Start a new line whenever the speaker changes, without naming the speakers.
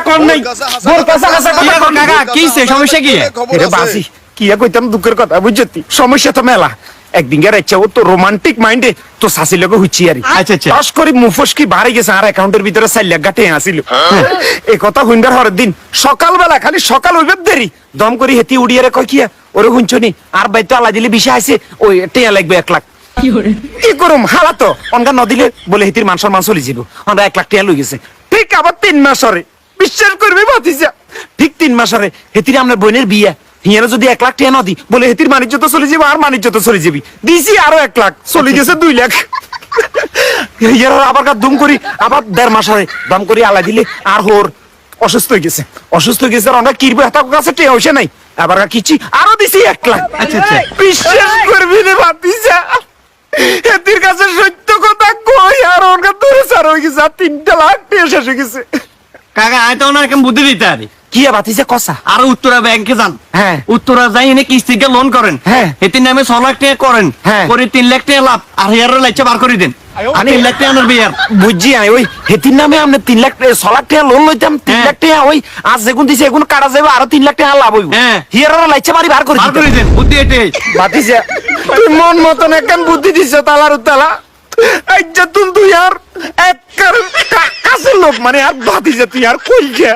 কম নাই বোর কাঁচা কাঁচা কথা কম
কাকা কিছে সমস্যা কি
রে বাসি কি কইতাম দুঃখের কথা বুঝছি সমস্যা তো মেলা একদিন গের ইচ্ছা ও তো রোমান্টিক মাইন্ডে তো শাসি লগে হুইছি আর
আচ্ছা, আচ্ছা।
পাস করি মুফসকি বাড়ি গেছে আর অ্যাকাউন্টের ভিতরে 4 লাখ গাটে আসিল এই কথা হইবার হরের দিন সকালবেলা খালি সকাল হইবে দেরি দম করি হেতি উড়িয়ারে কয় কিয়া ওরে হুঁচনি আর বাইতো আলা দিলে বিষয় আছে ওই টেয়া লাগবে 1 লাখ কি করুম হালা তো অনগা নদিলে বলে হেতির মান সম্মান চলে যাব আমরা 1 লাখ টাকা লই গেছে ঠিক আবার 3 মাস হরে বিশ্বাস করবি ভাতিজা ঠিক 3 মাস হরে হেতির আমরা বোনের বিয়া হিয়ারে যদি 1 লাখ টাকা না দি বলে হেতির বাণিজ্য তো চলে যাবে আর বাণিজ্য তো চলে যাবি দিছি আরো 1 লাখ চলে গেছে 2 লাখ হিয়ার আবার দুম করি আবার 1.5 মাস হরে দম করি আলা দিলে আর হোর অসুস্থ হয়ে গেছে আর আমরা কিরবে হাতার কাছে টেয়া হইছে নাই আবার কিছি আরো দিছি 1 লাখ
আচ্ছা, আচ্ছা।
বিশ্বাস করবি রে ভাতিজা এদের কাছে সত্য কথা কই আর ওর কাছে দূরে সার হয়ে গেছে আর 3 লাখ টাকা শেষ হয়ে গেছে
কাকা আই তো ওনার কেমন বুদ্ধি দিতে আরে
কি ভাতিজা কসা
আর উত্তরা ব্যাংকে যান
হ্যাঁ।
উত্তরা যাই এনে কিস্তিকে লোন করেন
হ্যাঁ।
এটির নামে 6 লাখ টাকা করেন
হ্যাঁ।
করে 3 লাখ টাকা লাভ আর হেয়ারের লাইচা বার করে দেন আর 3 লাখ টাকা আনার বিয়ার
বুঝছি আই ওই হেতির নামে আমরা 3 লাখ 6 লাখ টাকা লোন লইতাম 3
হ্যাঁ।
লাখ টাকা ওই আজ যেগুন দিছে এগুন কাটা যাবে আরো 3 লাখ টাকা লাভ হইব
হ্যাঁ।
হিয়ার লাইচা বাড়ি বার করে
বার করে দেন বুদ্ধি এটাই
ভাতিজা তুই মন মতন একখান বুদ্ধি দিছ তালার তালা আইজা তুই আর এক কাছের লোক মানে আর ভাতিজা তুই আর কই গিয়া